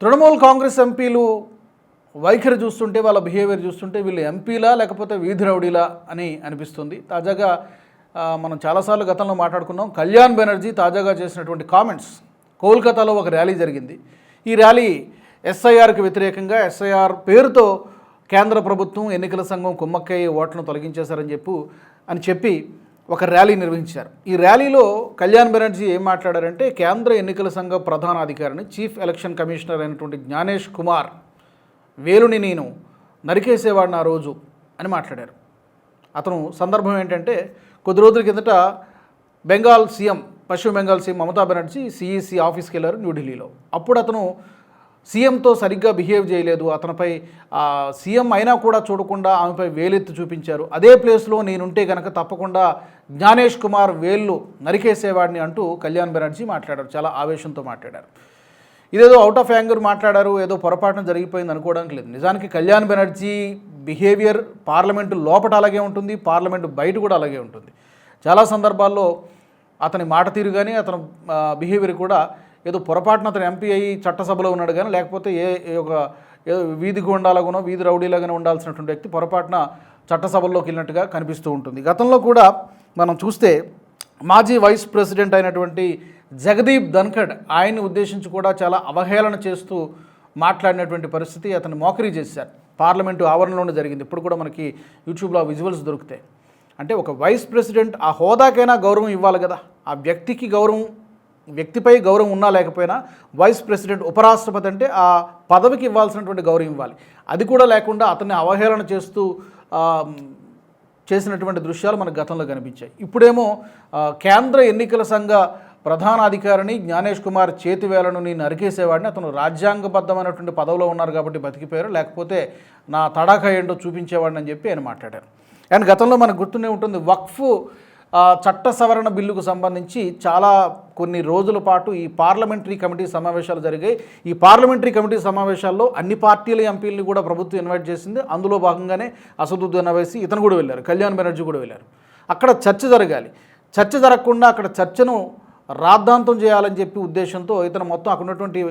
తృణమూల్ కాంగ్రెస్ ఎంపీలు వైఖరి చూస్తుంటే వాళ్ళ బిహేవియర్ చూస్తుంటే వీళ్ళు ఎంపీలా లేకపోతే వీధి రౌడీలా అని అనిపిస్తుంది. తాజాగా మనం చాలాసార్లు గతంలో మాట్లాడుకున్నాం. కళ్యాణ్ బెనర్జీ తాజాగా చేసినటువంటి కామెంట్స్. కోల్కతాలో ఒక ర్యాలీ జరిగింది. ఈ ర్యాలీ ఎస్ఐఆర్కి వ్యతిరేకంగా ఎస్ఐఆర్ పేరుతో కేంద్ర ప్రభుత్వం ఎన్నికల సంఘం కుమ్మక్కయ్య ఓట్లను తొలగించేశారని చెప్పి ఒక ర్యాలీ నిర్వహించారు. ఈ ర్యాలీలో కళ్యాణ్ బెనర్జీ ఏం మాట్లాడారంటే, కేంద్ర ఎన్నికల సంఘ ప్రధాన అధికారిని చీఫ్ ఎలక్షన్ కమిషనర్ అయినటువంటి జ్ఞానేష్ కుమార్ వేలుని నేను నరికేసేవాడిని ఆ రోజు అని మాట్లాడారు. అతను సందర్భం ఏంటంటే, కొద్ది రోజుల కిందట పశ్చిమ బెంగాల్ సీఎం మమతా బెనర్జీ సిఈసి ఆఫీస్కి వెళ్ళారు న్యూఢిల్లీలో. అప్పుడు అతను సీఎంతో సరిగ్గా బిహేవ్ చేయలేదు. అతనిపై సీఎం అయినా కూడా చూడకుండా ఆమెపై వేలెత్తి చూపించారు. అదే ప్లేస్లో నేనుంటే కనుక తప్పకుండా జ్ఞానేష్ కుమార్ వేళ్ళు నరికేసేవాడిని అంటూ కళ్యాణ్ బెనర్జీ మాట్లాడారు. చాలా ఆవేశంతో మాట్లాడారు. ఇదేదో అవుట్ ఆఫ్ యాంగర్ మాట్లాడారు, ఏదో పొరపాటున జరిగిపోయింది అనుకోవడానికి లేదు. నిజానికి కళ్యాణ్ బెనర్జీ బిహేవియర్ పార్లమెంటు లోపల అలాగే ఉంటుంది, పార్లమెంటు బయట కూడా అలాగే ఉంటుంది. చాలా సందర్భాల్లో అతని మాట తీరు కానీ అతని బిహేవియర్ కూడా ఏదో పొరపాటున అతను ఎంపీ అయ్యి చట్టసభలో ఉన్నాడు కానీ, లేకపోతే ఏదో వీధి గుండాలాగానో వీధి రౌడీలాగానో ఉండాల్సినటువంటి వ్యక్తి పొరపాటున చట్టసభల్లోకి వెళ్ళినట్టుగా కనిపిస్తూ ఉంటుంది. గతంలో కూడా మనం చూస్తే మాజీ వైస్ ప్రెసిడెంట్ అయినటువంటి జగదీప్ ధన్ఖడ్ ఆయన్ని ఉద్దేశించి కూడా చాలా అవహేళన చేస్తూ మాట్లాడినటువంటి పరిస్థితి, అతను మోకరీ చేశారు. పార్లమెంటు ఆవరణలోనే జరిగింది. ఇప్పుడు కూడా మనకి యూట్యూబ్లో విజువల్స్ దొరుకుతాయి. అంటే ఒక వైస్ ప్రెసిడెంట్ ఆ హోదాకైనా గౌరవం ఇవ్వాలి కదా. ఆ వ్యక్తిపై గౌరవం ఉన్నా లేకపోయినా వైస్ ప్రెసిడెంట్ ఉపరాష్ట్రపతి అంటే ఆ పదవికి ఇవ్వాల్సినటువంటి గౌరవం ఇవ్వాలి. అది కూడా లేకుండా అతన్ని అవహేళన చేస్తూ చేసినటువంటి దృశ్యాలు మనకు గతంలో కనిపించాయి. ఇప్పుడేమో కేంద్ర ఎన్నికల సంఘ ప్రధాన అధికారిని జ్ఞానేష్ కుమార్ చేతివేలను నేను నరికేసేవాడిని, అతను రాజ్యాంగబద్ధమైనటువంటి పదవిలో ఉన్నారు కాబట్టి బతికిపోయారు, లేకపోతే నా తడాఖా ఏంటో చూపించేవాడిని అని చెప్పి ఆయన మాట్లాడారు. అండ్ గతంలో మనకు గుర్తుండే ఉంటుంది, వక్ఫ్ చట్ట సవరణ బిల్లుకు సంబంధించి కొన్ని రోజుల పాటు ఈ పార్లమెంటరీ కమిటీ సమావేశాలు జరిగాయి. ఈ పార్లమెంటరీ కమిటీ సమావేశాల్లో అన్ని పార్టీల ఎంపీలని కూడా ప్రభుత్వం ఇన్వైట్ చేసింది. అందులో భాగంగానే అసదుద్దీన్ ఓవైసీ ఇతను కూడా వెళ్ళారు, కళ్యాణ్ బెనర్జీ కూడా వెళ్ళారు. అక్కడ చర్చ జరగాలి. చర్చ జరగకుండా అక్కడ చర్చను రాద్ధాంతం చేయాలని చెప్పి ఉద్దేశంతో ఇతను మొత్తం అక్కడ ఉన్నటువంటి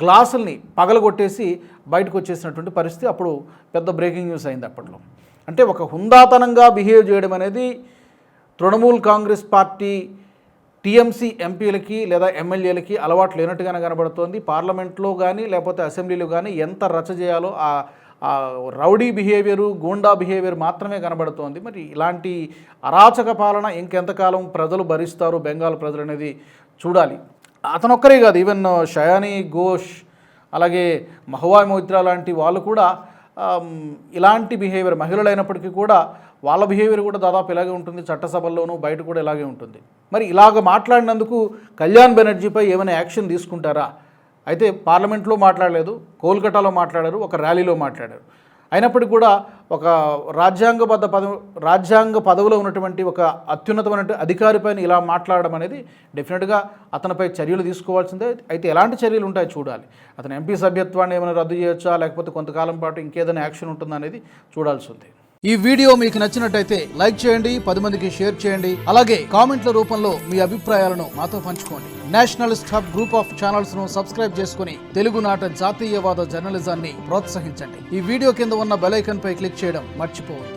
గ్లాసుల్ని పగలగొట్టేసి బయటకు వచ్చేసినటువంటి పరిస్థితి అప్పుడు పెద్ద బ్రేకింగ్ న్యూస్ అయింది అప్పట్లో. అంటే ఒక హుందాతనంగా బిహేవ్ చేయడం అనేది తృణమూల్ కాంగ్రెస్ పార్టీ టీఎంసీ ఎంపీలకి లేదా ఎమ్మెల్యేలకి అలవాటు లేనట్టుగానే కనబడుతోంది. పార్లమెంట్లో కానీ లేకపోతే అసెంబ్లీలో కానీ ఎంత రచ్చ చేయాలో ఆ రౌడీ బిహేవియరు, గూండా బిహేవియర్ మాత్రమే కనబడుతోంది. మరి ఇలాంటి అరాచక పాలన ఇంకెంతకాలం ప్రజలు భరిస్తారు, బెంగాల్ ప్రజలు అనేది చూడాలి. అతనొక్కరే కాదు, ఈవెన్ షయానీ ఘోష్ అలాగే మహువా మొయిత్రా లాంటి వాళ్ళు కూడా ఇలాంటి బిహేవియర్, మహిళలు అయినప్పటికీ కూడా వాళ్ళ బిహేవియర్ కూడా దాదాపు ఇలాగే ఉంటుంది. చట్టసభల్లోనూ బయట కూడా ఇలాగే ఉంటుంది. మరి ఇలాగ మాట్లాడినందుకు కళ్యాణ్ బెనర్జీపై ఏమైనా యాక్షన్ తీసుకుంటారా? అయితే పార్లమెంట్లో మాట్లాడలేదు, కోల్కతాలో మాట్లాడారు, ఒక ర్యాలీలో మాట్లాడారు. అయినప్పటికీ కూడా ఒక రాజ్యాంగ పదవిలో ఉన్నటువంటి ఒక అత్యున్నతమైన అధికారిపైన ఇలా మాట్లాడడం అనేది డెఫినెట్గా అతనిపై చర్యలు తీసుకోవాల్సిందే. అయితే ఎలాంటి చర్యలు ఉంటాయో చూడాలి. అతని ఎంపీ సభ్యత్వాన్ని ఏమైనా రద్దు చేయొచ్చా, లేకపోతే కొంతకాలం పాటు ఇంకేదైనా యాక్షన్ ఉంటుందా అనేది చూడాల్సి ఉంది. ఈ వీడియో మీకు నచ్చినట్టయితే లైక్ చేయండి, 10 మందికి షేర్ చేయండి. అలాగే కామెంట్ల రూపంలో మీ అభిప్రాయాలను మాతో పంచుకోండి. Nationalist hub group of channels ను సబ్స్క్రైబ్ చేసుకుని తెలుగునాట జాతీయవాద జర్నలిజాన్ని ప్రోత్సహించండి. ఈ వీడియో కింద ఉన్న బెల్ ఐకాన్ పై క్లిక్ చేయడం మర్చిపోవద్దు.